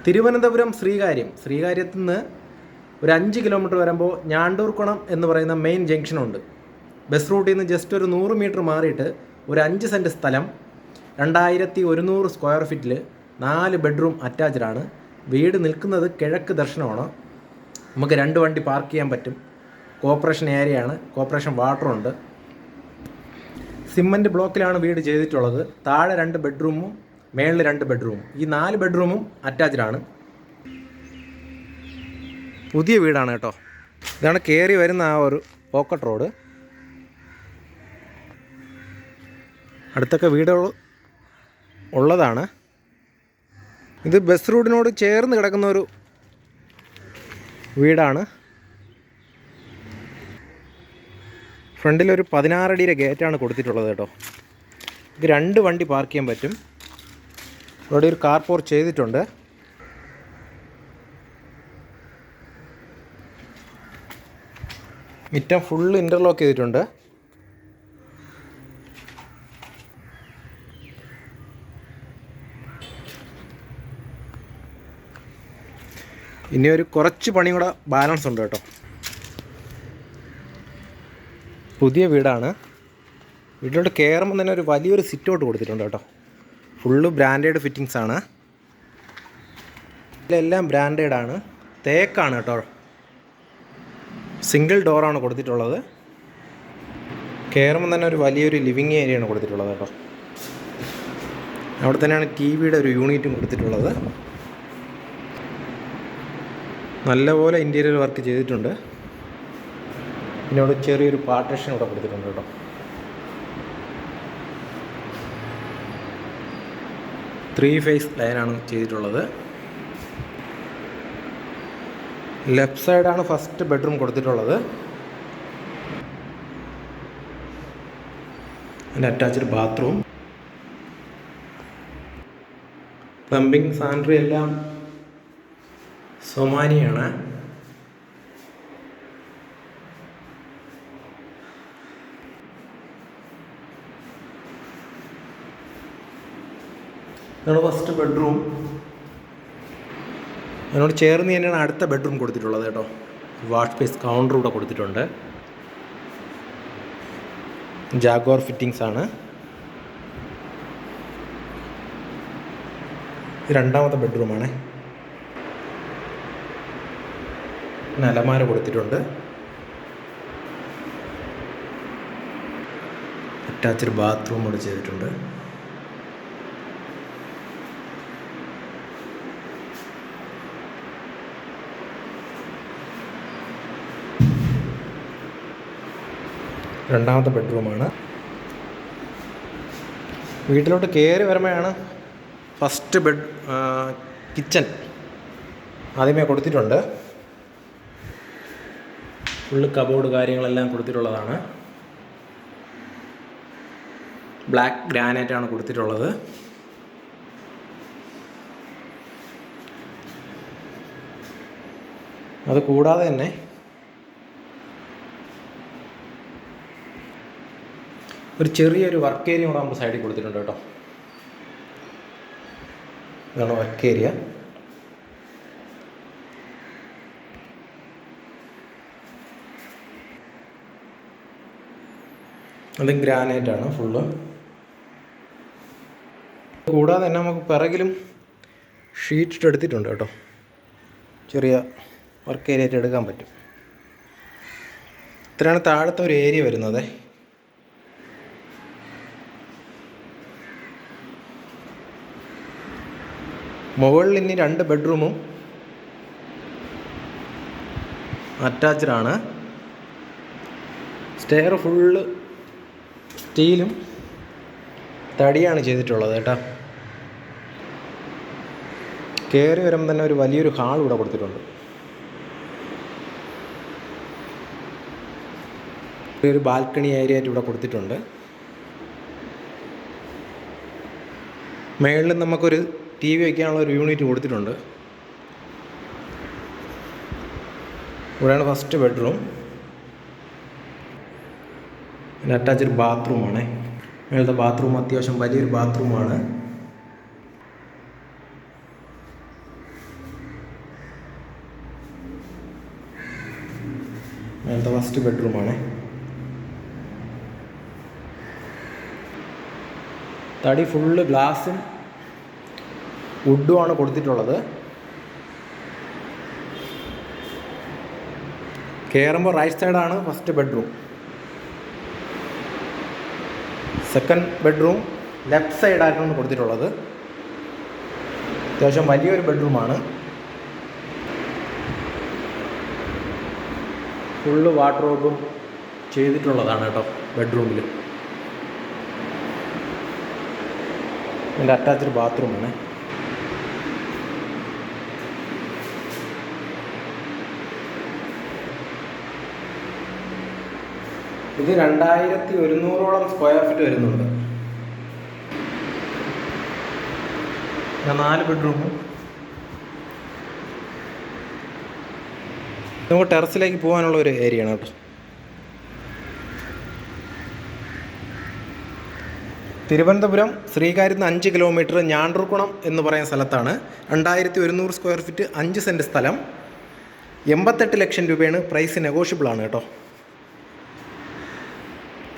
തിരുവനന്തപുരം ശ്രീകാര്യത്തു നിന്ന് ഒരു 5 കിലോമീറ്റർ വരുമ്പോൾ ഞാണ്ടൂർക്കുളം എന്ന് പറയുന്ന മെയിൻ ജംഗ്ഷനുണ്ട്. ബസ് റൂട്ടിൽ നിന്ന് ജസ്റ്റ് ഒരു 100 മീറ്റർ മാറിയിട്ട് ഒരു 5 സെൻറ്റ് സ്ഥലം 2100 സ്ക്വയർ ഫീറ്റിൽ 4 ബെഡ്റൂം അറ്റാച്ച്ഡാണ്. വീട് നിൽക്കുന്നത് കിഴക്ക് ദർശനമാണ്. നമുക്ക് 2 വണ്ടി പാർക്ക് ചെയ്യാൻ പറ്റും. കോർപ്പറേഷൻ ഏരിയയാണ്, കോർപ്പറേഷൻ വാട്ടറുണ്ട്. സിമൻറ്റ് ബ്ലോക്കിലാണ് വീട് ചെയ്തിട്ടുള്ളത്. താഴെ 2 ബെഡ്റൂമും മേളിൽ 2 ബെഡ്റൂമും. ഈ 4 ബെഡ്റൂമും അറ്റാച്ച്ഡാണ്. പുതിയ വീടാണ് കേട്ടോ. ഇതാണ് കയറി വരുന്ന ആ ഒരു പോക്കറ്റ് റോഡ്. അടുത്തൊക്കെ വീടുകൾ ഉള്ളതാണ്. ഇത് ബസ് റൂട്ടിനോട് ചേർന്ന് കിടക്കുന്ന ഒരു വീടാണ്. ഫ്രണ്ടിലൊരു 16 അടിയുടെ ഗേറ്റാണ് കൊടുത്തിട്ടുള്ളത് കേട്ടോ. ഇത് 2 വണ്ടി പാർക്ക് ചെയ്യാൻ പറ്റും. ഇവിടെ ഒരു കാർ പോർച്ച് ചെയ്തിട്ടുണ്ട്. മുറ്റം ഫുള്ള് ഇൻ്റർലോക്ക് ചെയ്തിട്ടുണ്ട്. ഇനി ഒരു കുറച്ച് പണി കൂടെ ബാലൻസ് ഉണ്ട് കേട്ടോ. പുതിയ വീടാണ്. വീട്ടിലോട്ട് കയറുമ്പോൾ തന്നെ ഒരു വലിയൊരു സിറ്റ് ഔട്ട് കൊടുത്തിട്ടുണ്ട് കേട്ടോ. ഫുള്ള് ബ്രാൻഡഡ് ഫിറ്റിങ്സ് ആണ്. ഇതെല്ലാം ബ്രാൻഡഡാണ്. തേക്കാണ് കേട്ടോ. സിംഗിൾ ഡോറാണ് കൊടുത്തിട്ടുള്ളത്. കയറുമ്പോൾ തന്നെ ഒരു വലിയൊരു ലിവിങ് ഏരിയയാണ് കൊടുത്തിട്ടുള്ളത് കേട്ടോ. അവിടെ തന്നെയാണ് ടിവിയുടെ ഒരു യൂണിറ്റും കൊടുത്തിട്ടുള്ളത്. നല്ലപോലെ ഇൻറ്റീരിയർ വർക്ക് ചെയ്തിട്ടുണ്ട്. പിന്നെ അവിടെ ചെറിയൊരു പാർട്ടീഷൻ ഇവിടെ കൊടുത്തിട്ടുണ്ട് കേട്ടോ. ത്രീ ഫേസ് ലൈനാണ് ചെയ്തിട്ടുള്ളത്. ലെഫ്റ്റ് സൈഡാണ് ഫസ്റ്റ് ബെഡ്റൂം കൊടുത്തിട്ടുള്ളത്. അതിൻ്റെ അറ്റാച്ച്ഡ് ബാത്റൂം, പ്ലംബിംഗ്, സാനിറ്ററി എല്ലാം സൊമാനിയാണ്. ഇതാണ് ഫസ്റ്റ് ബെഡ്റൂം. അതിനോട് ചേർന്ന് തന്നെയാണ് അടുത്ത ബെഡ്റൂം കൊടുത്തിട്ടുള്ളത് കേട്ടോ. വാഷ് സ്പേസ് കൗണ്ടർ ഇവിടെ കൊടുത്തിട്ടുണ്ട്. ജാഗ്വാർ ഫിറ്റിങ്സ് ആണ്. ഇത് 2ാമത്തെ ബെഡ്റൂമാണ്. പിന്നെ അലമാര കൊടുത്തിട്ടുണ്ട്. അറ്റാച്ച്ഡ് ബാത്റൂം ഇവിടെ ചെയ്തിട്ടുണ്ട്. രണ്ടാമത്തെ ബെഡ്റൂമാണ്. വീട്ടിലോട്ട് കയറി വരുമ്പോഴാണ് ഫസ്റ്റ് കിച്ചൺ ആദ്യമേ കൊടുത്തിട്ടുണ്ട്. ഫുള്ള് കബോർഡ് കാര്യങ്ങളെല്ലാം കൊടുത്തിട്ടുള്ളതാണ്. ബ്ലാക്ക് ഗ്രാനൈറ്റാണ് കൊടുത്തിട്ടുള്ളത്. അത് കൂടാതെ തന്നെ ഒരു ചെറിയൊരു വർക്ക് ഏരിയ കൂടെ നമ്മൾ സൈഡിൽ കൊടുത്തിട്ടുണ്ട് കേട്ടോ. ഇതാണ് വർക്ക് ഏരിയ. അത് ഗ്രാനൈറ്റാണ് ഫുള്ള്. കൂടാതെ തന്നെ നമുക്ക് പിറകിലും ഷീറ്റ് എടുത്തിട്ടുണ്ട് കേട്ടോ. ചെറിയ വർക്ക് ഏരിയ ആയിട്ട് എടുക്കാൻ പറ്റും. ഇത്രയാണ് താഴത്തെ ഒരു ഏരിയ വരുന്നത്. മുകളിൽ ഇനി 2 ബെഡ്റൂമും അറ്റാച്ച്ഡാണ്. സ്റ്റെയർ ഫുള്ള് സ്റ്റീലും തടിയാണ് ചെയ്തിട്ടുള്ളത് കേട്ടോ. കയറി വരുമ്പോൾ തന്നെ ഒരു വലിയൊരു ഹാൾ ഇവിടെ കൊടുത്തിട്ടുണ്ട്. ഒരു ബാൽക്കണി ഏരിയ ആയിട്ട് ഇവിടെ കൊടുത്തിട്ടുണ്ട്. മേളിൽ നമുക്കൊരു TV വയ്ക്കാനുള്ള ഒരു യൂണിറ്റ് കൊടുത്തിട്ടുണ്ട്. ഇവിടെയാണ് ഫസ്റ്റ് ബെഡ്റൂം. പിന്നെ അറ്റാച്ച്ഡ് ബാത്റൂമാണ്. മേളത്തെ ബാത്റൂം അത്യാവശ്യം വലിയൊരു ബാത്റൂമാണ്. അങ്ങനത്തെ ഫസ്റ്റ് ബെഡ്റൂമാണ്. തടി ഫുള്ള് ഗ്ലാസും വുഡുമാണ് കൊടുത്തിട്ടുള്ളത്. കയറുമ്പോൾ റൈറ്റ് സൈഡാണ് first bedroom. Second bedroom left സൈഡായിട്ടാണ് കൊടുത്തിട്ടുള്ളത്. അത്യാവശ്യം വലിയൊരു ബെഡ്റൂമാണ്. ഫുള്ള് വാർഡ്രോബും ചെയ്തിട്ടുള്ളതാണ് കേട്ടോ ബെഡ്റൂമിൽ. ഇതിൻ്റെ അറ്റാച്ച്ഡ് ബാത്റൂമാണ്. ഇത് 2100 സ്ക്വയർ ഫീറ്റ് വരുന്നുണ്ട്. 4 ബെഡ്റൂമും. നമുക്ക് ടെറസിലേക്ക് പോകാനുള്ള ഒരു ഏരിയയാണ് കേട്ടോ. തിരുവനന്തപുരം ശ്രീകാര്യത്ത് 5 കിലോമീറ്റർ ഞാണ്ടൂർക്കുണം എന്ന് പറയുന്ന സ്ഥലത്താണ്. 2100 സ്ക്വയർ ഫീറ്റ്, 5 സെൻറ്റ് സ്ഥലം. 88 ലക്ഷം രൂപയാണ്. പ്രൈസ് നെഗോഷ്യബിൾ ആണ് കേട്ടോ.